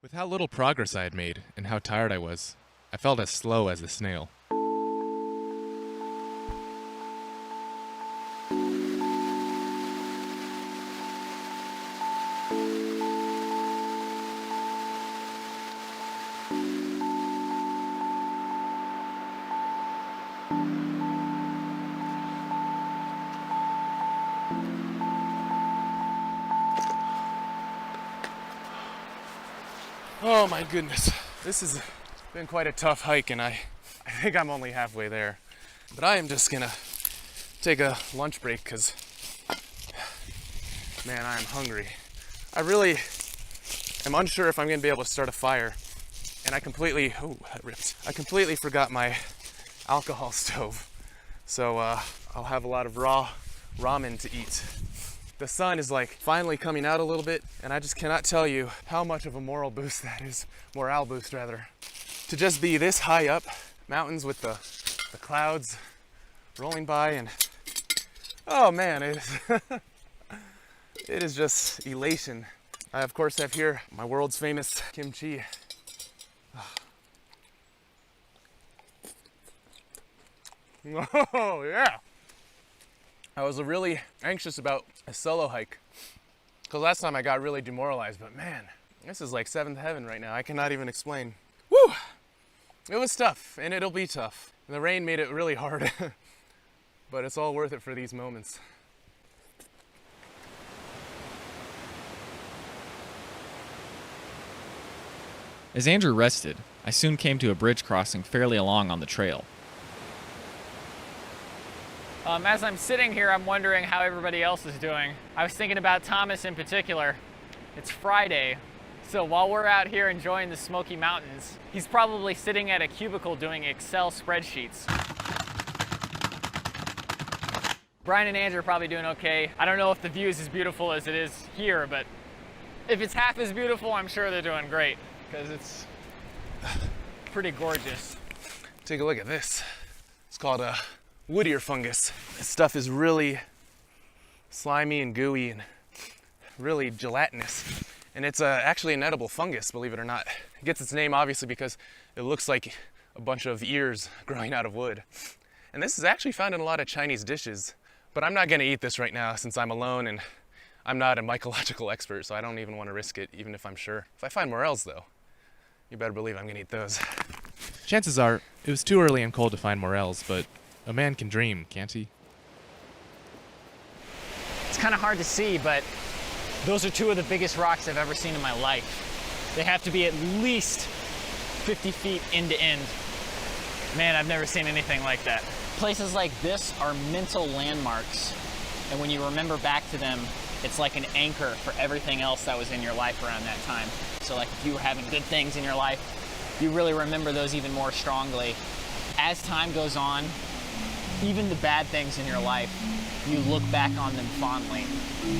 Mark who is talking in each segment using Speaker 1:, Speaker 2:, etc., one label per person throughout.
Speaker 1: With how little progress I had made and how tired I was, I felt as slow as a snail. Oh my goodness, this has been quite a tough hike, and I think I'm only halfway there. But I am just gonna take a lunch break because, man, I am hungry. I really am unsure if I'm gonna be able to start a fire, and I completely forgot my alcohol stove. So I'll have a lot of raw ramen to eat. The sun is like finally coming out a little bit, and I just cannot tell you how much of a morale boost rather, to just be this high up, mountains with the clouds rolling by, and oh man, it is just elation. I of course have here my world's famous kimchi. Oh yeah. I was really anxious about a solo hike because last time I got really demoralized, but man, this is like seventh heaven right now. I cannot even explain. Woo! It was tough, and it'll be tough. The rain made it really hard, but it's all worth it for these moments.
Speaker 2: As Andrew rested, I soon came to a bridge crossing fairly along on the trail.
Speaker 3: As I'm sitting here, I'm wondering how everybody else is doing. I was thinking about Thomas in particular. It's Friday, so while we're out here enjoying the Smoky Mountains, he's probably sitting at a cubicle doing Excel spreadsheets. Brian and Andrew are probably doing okay. I don't know if the view is as beautiful as it is here, but if it's half as beautiful, I'm sure they're doing great, because it's pretty gorgeous.
Speaker 1: Take a look at this. It's called a wood ear fungus. This stuff is really slimy and gooey and really gelatinous. And it's actually an edible fungus, believe it or not. It gets its name obviously because it looks like a bunch of ears growing out of wood. And this is actually found in a lot of Chinese dishes, but I'm not gonna eat this right now since I'm alone and I'm not a mycological expert, so I don't even want to risk it, even if I'm sure. If I find morels though, you better believe I'm gonna eat those. Chances are, it was too early and cold to find morels, but a man can dream, can't he?
Speaker 3: It's kind of hard to see, but those are two of the biggest rocks I've ever seen in my life. They have to be at least 50 feet end to end. Man, I've never seen anything like that. Places like this are mental landmarks, and when you remember back to them, it's like an anchor for everything else that was in your life around that time. So like if you were having good things in your life, you really remember those even more strongly. As time goes on, even the bad things in your life, you look back on them fondly,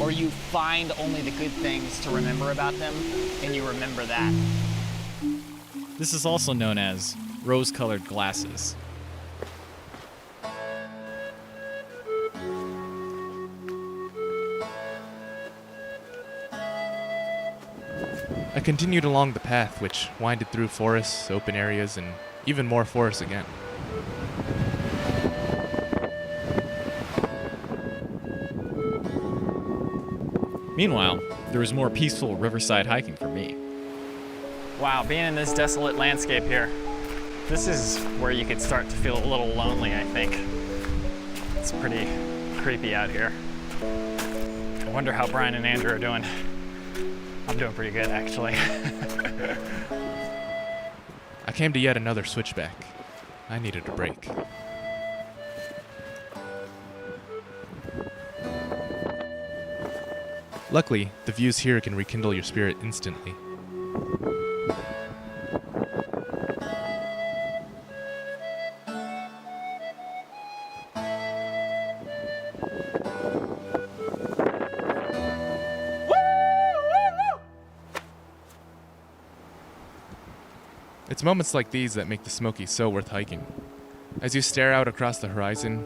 Speaker 3: or you find only the good things to remember about them, and you remember that.
Speaker 2: This is also known as rose-colored glasses.
Speaker 1: I continued along the path, which winded through forests, open areas, and even more forests again.
Speaker 2: Meanwhile, there was more peaceful riverside hiking for me.
Speaker 3: Wow, being in this desolate landscape here, this is where you could start to feel a little lonely, I think. It's pretty creepy out here. I wonder how Brian and Andrew are doing. I'm doing pretty good, actually.
Speaker 1: I came to yet another switchback. I needed a break. Luckily, the views here can rekindle your spirit instantly. It's moments like these that make the Smokies so worth hiking. As you stare out across the horizon,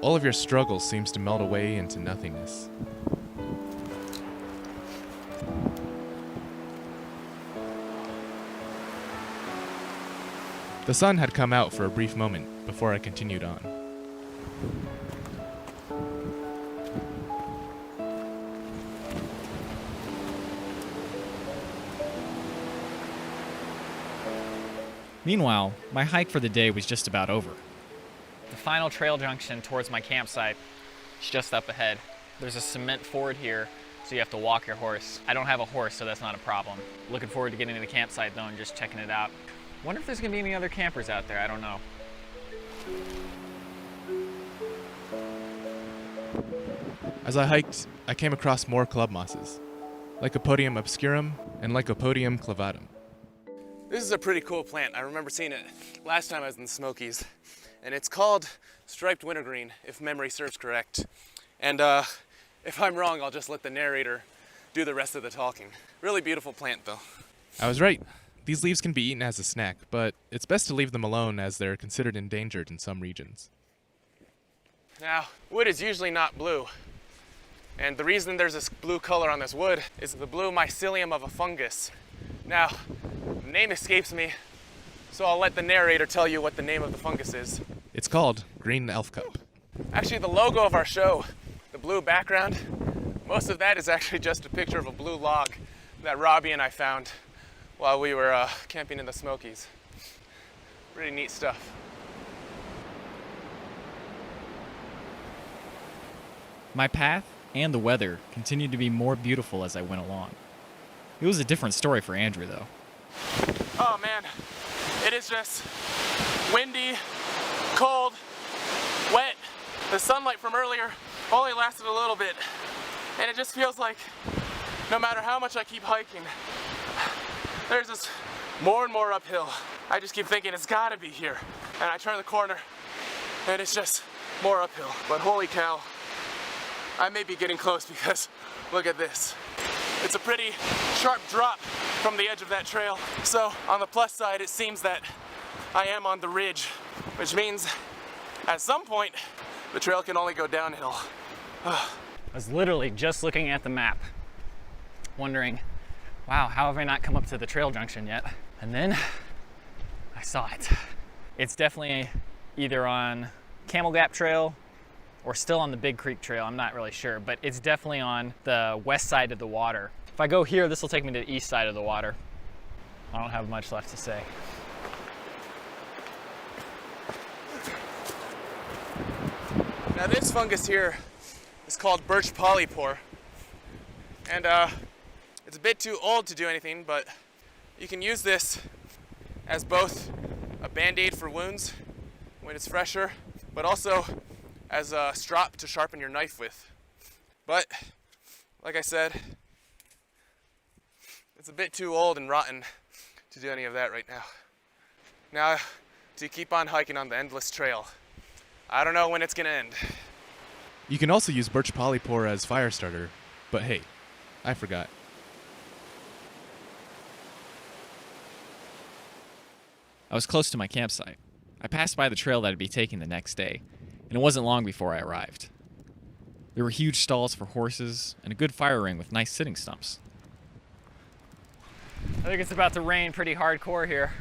Speaker 1: all of your struggles seems to melt away into nothingness. The sun had come out for a brief moment before I continued on.
Speaker 2: Meanwhile, my hike for the day was just about over.
Speaker 3: The final trail junction towards my campsite is just up ahead. There's a cement ford here, so you have to walk your horse. I don't have a horse, so that's not a problem. Looking forward to getting to the campsite though and just checking it out. Wonder if there's gonna be any other campers out there, I don't know.
Speaker 1: As I hiked, I came across more club mosses, Lycopodium obscurum and Lycopodium clavatum. This is a pretty cool plant. I remember seeing it last time I was in the Smokies, and it's called striped wintergreen, if memory serves correct. And if I'm wrong, I'll just let the narrator do the rest of the talking. Really beautiful plant, though. I was right. These leaves can be eaten as a snack, but it's best to leave them alone as they're considered endangered in some regions. Now, wood is usually not blue. And the reason there's this blue color on this wood is the blue mycelium of a fungus. Now, the name escapes me, so I'll let the narrator tell you what the name of the fungus is. It's called green elfcup. Actually, the logo of our show, the blue background, most of that is actually just a picture of a blue log that Robbie and I found while we were camping in the Smokies. Pretty neat stuff.
Speaker 2: My path and the weather continued to be more beautiful as I went along. It was a different story for Andrew, though.
Speaker 1: Oh man, it is just windy, cold, wet. The sunlight from earlier only lasted a little bit, and it just feels like no matter how much I keep hiking, there's this more and more uphill. I just keep thinking it's gotta be here, and I turn the corner and it's just more uphill. But holy cow, I may be getting close because look at this. It's a pretty sharp drop from the edge of that trail. So on the plus side, it seems that I am on the ridge, which means at some point, the trail can only go downhill.
Speaker 3: I was literally just looking at the map, wondering, wow, how have I not come up to the trail junction yet? And then I saw it. It's definitely either on Camel Gap Trail or still on the Big Creek Trail, I'm not really sure, but it's definitely on the west side of the water. If I go here, this will take me to the east side of the water. I don't have much left to say.
Speaker 1: Now this fungus here is called birch polypore, and it's a bit too old to do anything, but you can use this as both a band-aid for wounds when it's fresher, but also as a strop to sharpen your knife with. But, like I said, it's a bit too old and rotten to do any of that right now. Now, to keep on hiking on the endless trail. I don't know when it's gonna end. You can also use birch polypore as fire starter, but hey, I forgot.
Speaker 2: I was close to my campsite. I passed by the trail that I'd be taking the next day, and it wasn't long before I arrived. There were huge stalls for horses and a good fire ring with nice sitting stumps.
Speaker 3: I think it's about to rain pretty hardcore here.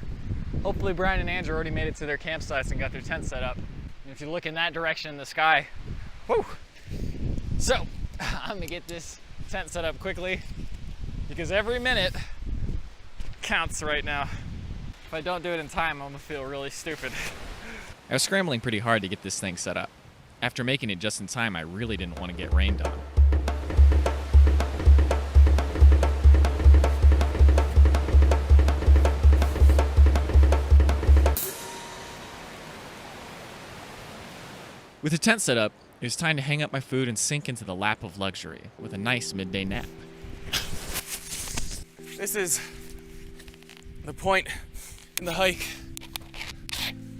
Speaker 3: Hopefully Brian and Andrew already made it to their campsites and got their tent set up. And if you look in that direction in the sky, whoo! So, I'm gonna get this tent set up quickly because every minute counts right now. If I don't do it in time, I'm gonna feel really stupid.
Speaker 2: I was scrambling pretty hard to get this thing set up. After making it just in time, I really didn't want to get rained on. With the tent set up, it was time to hang up my food and sink into the lap of luxury with a nice midday nap.
Speaker 1: This is the point in the hike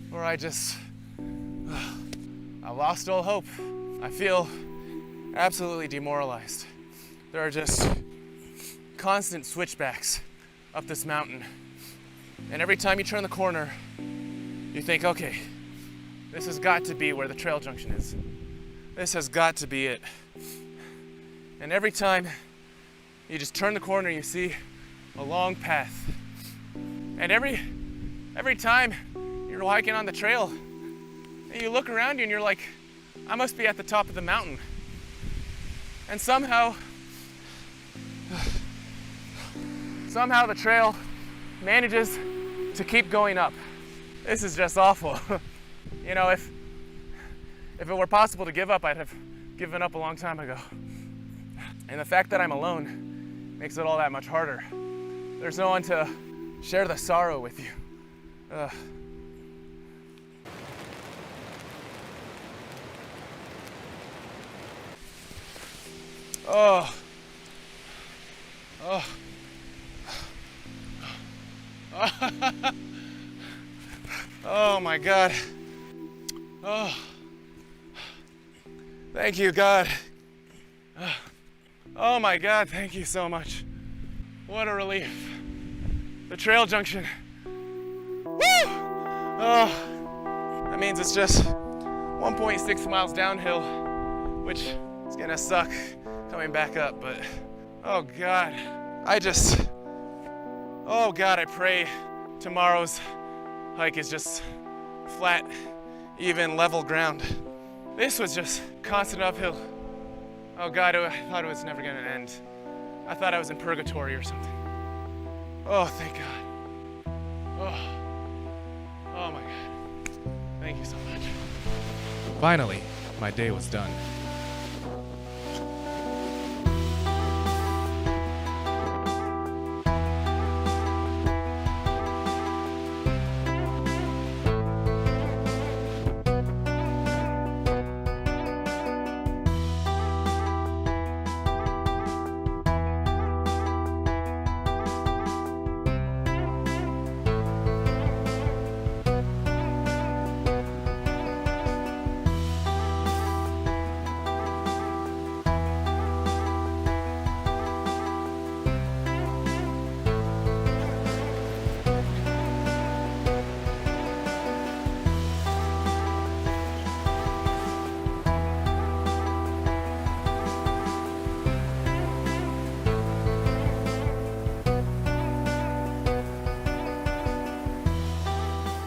Speaker 1: where I lost all hope. I feel absolutely demoralized. There are just constant switchbacks up this mountain. And every time you turn the corner, you think, okay, this has got to be where the trail junction is. This has got to be it. And every time you just turn the corner, you see a long path. And every time you're hiking on the trail, and you look around you and you're like, I must be at the top of the mountain. And somehow the trail manages to keep going up. This is just awful. You know, if it were possible to give up, I'd have given up a long time ago. And the fact that I'm alone makes it all that much harder. There's no one to share the sorrow with you. Ugh. Oh. Oh. Oh my God. Oh. Thank you, God. Oh my God, thank you so much. What a relief. The trail junction. Woo! Oh. That means it's just 1.6 miles downhill, which is gonna suck coming back up, but oh God. Oh God, I pray tomorrow's hike is just flat, even, level ground. This was just constant uphill. Oh God, I thought it was never gonna end. I thought I was in purgatory or something. Oh, thank God. Oh my God. Thank you so much.
Speaker 4: Finally, my day was done.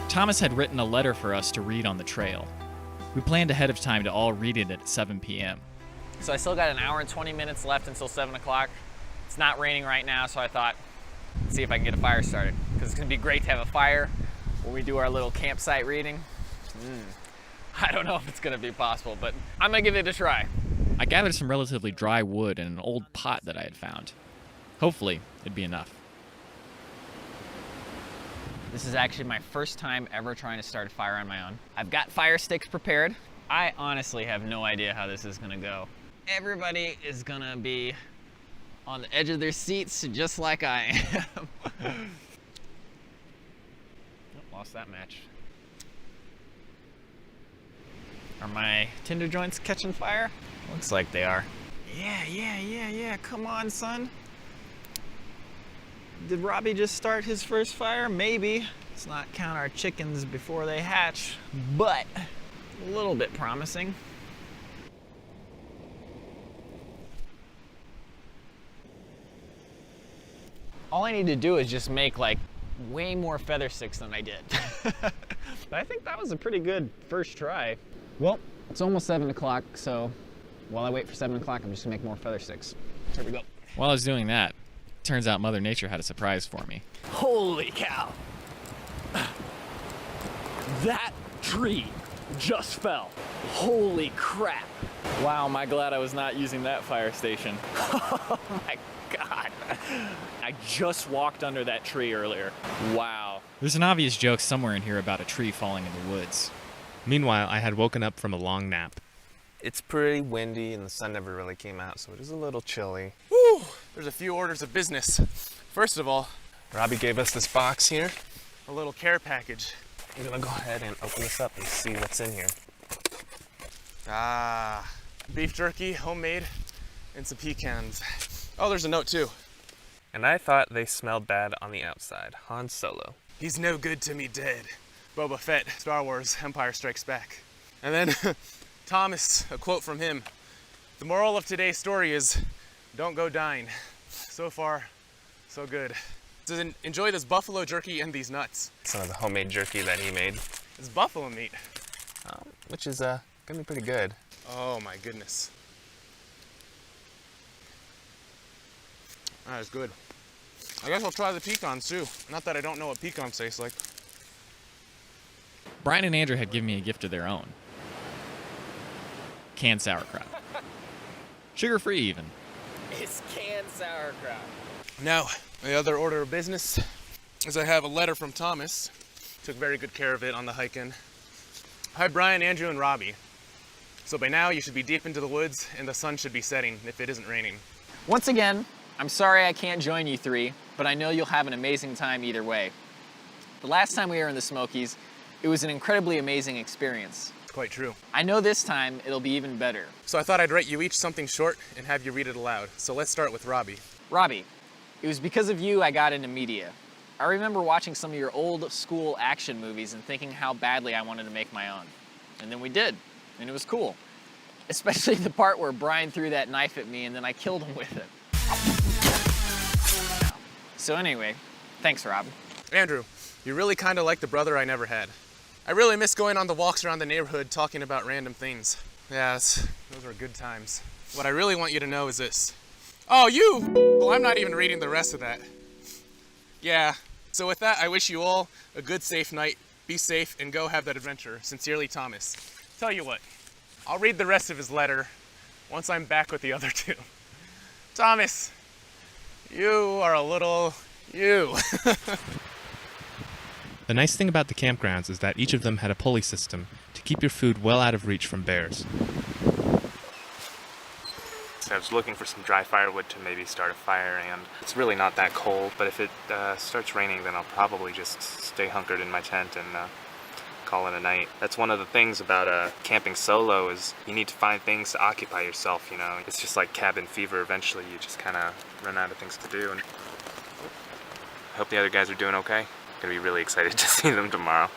Speaker 2: Thomas had written a letter for us to read on the trail. We planned ahead of time to all read it at 7 p.m.
Speaker 3: So I still got an hour and 20 minutes left until 7 o'clock. It's not raining right now, so I thought, let's see if I can get a fire started. Because it's gonna be great to have a fire when we do our little campsite reading. I don't know if it's gonna be possible, but I'm gonna give it a try.
Speaker 2: I gathered some relatively dry wood in an old pot that I had found. Hopefully, it'd be enough.
Speaker 3: This is actually my first time ever trying to start a fire on my own. I've got fire sticks prepared. I honestly have no idea how this is gonna go. Everybody is gonna be on the edge of their seats just like I am. Oh, lost that match. Are my tinder joints catching fire? Looks like they are. Yeah, come on, son. Did Robbie just start his first fire? Maybe. Let's not count our chickens before they hatch, but a little bit promising. All I need to do is just make like way more feather sticks than I did. But I think that was a pretty good first try. Well, it's almost 7 o'clock, so while I wait for 7 o'clock, I'm just gonna make more feather sticks. Here we go.
Speaker 2: While I was doing that, turns out Mother Nature had a surprise for me.
Speaker 5: Holy cow. That tree just fell. Holy crap.
Speaker 3: Wow, am I glad I was not using that fire station.
Speaker 5: Oh my God. I just walked under that tree earlier. Wow.
Speaker 2: There's an obvious joke somewhere in here about a tree falling in the woods.
Speaker 4: Meanwhile, I had woken up from a long nap.
Speaker 1: It's pretty windy and the sun never really came out, so it is a little chilly. Woo! There's a few orders of business. First of all, Robbie gave us this box here, a little care package. I'm gonna go ahead and open this up and see what's in here. Ah, beef jerky, homemade, and some pecans. Oh, there's a note too. And I thought they smelled bad on the outside. Han Solo. He's no good to me dead. Boba Fett, Star Wars, Empire Strikes Back. And then Thomas, a quote from him. The moral of today's story is, don't go dine. So far, so good. So enjoy this buffalo jerky and these nuts. Some of the homemade jerky that he made. is buffalo meat.
Speaker 6: Which is gonna be pretty good.
Speaker 1: Oh my goodness. That is good. I guess I'll try the pecans too. Not that I don't know what pecans taste like.
Speaker 2: Brian and Andrew had given me a gift of their own. Canned sauerkraut. Sugar-free even.
Speaker 5: It's canned sauerkraut.
Speaker 1: Now, the other order of business is I have a letter from Thomas. Took very good care of it on the hike in. Hi Brian, Andrew, and Robbie. So by now you should be deep into the woods and the sun should be setting if it isn't raining.
Speaker 3: Once again, I'm sorry I can't join you three, but I know you'll have an amazing time either way. The last time we were in the Smokies, it was an incredibly amazing experience.
Speaker 1: Quite true.
Speaker 3: I know this time it'll be even better.
Speaker 1: So I thought I'd write you each something short and have you read it aloud. So let's start with Robbie.
Speaker 3: Robbie, it was because of you I got into media. I remember watching some of your old school action movies and thinking how badly I wanted to make my own. And then we did, and it was cool. Especially the part where Brian threw that knife at me and then I killed him with it. So anyway, thanks, Rob.
Speaker 1: Andrew, you're really kind of like the brother I never had. I really miss going on the walks around the neighborhood talking about random things. Yeah, those were good times. What I really want you to know is this. Oh, you! Well, I'm not even reading the rest of that. Yeah, so with that, I wish you all a good, safe night. Be safe and go have that adventure. Sincerely, Thomas. Tell you what, I'll read the rest of his letter once I'm back with the other two. Thomas, you are a little you.
Speaker 4: The nice thing about the campgrounds is that each of them had a pulley system to keep your food well out of reach from bears.
Speaker 6: So I was looking for some dry firewood to maybe start a fire, and it's really not that cold, but if it starts raining, then I'll probably just stay hunkered in my tent and call it a night. That's one of the things about camping solo is you need to find things to occupy yourself, you know. It's just like cabin fever. Eventually you just kind of run out of things to do. And I hope the other guys are doing okay. Gonna be really excited to see them tomorrow.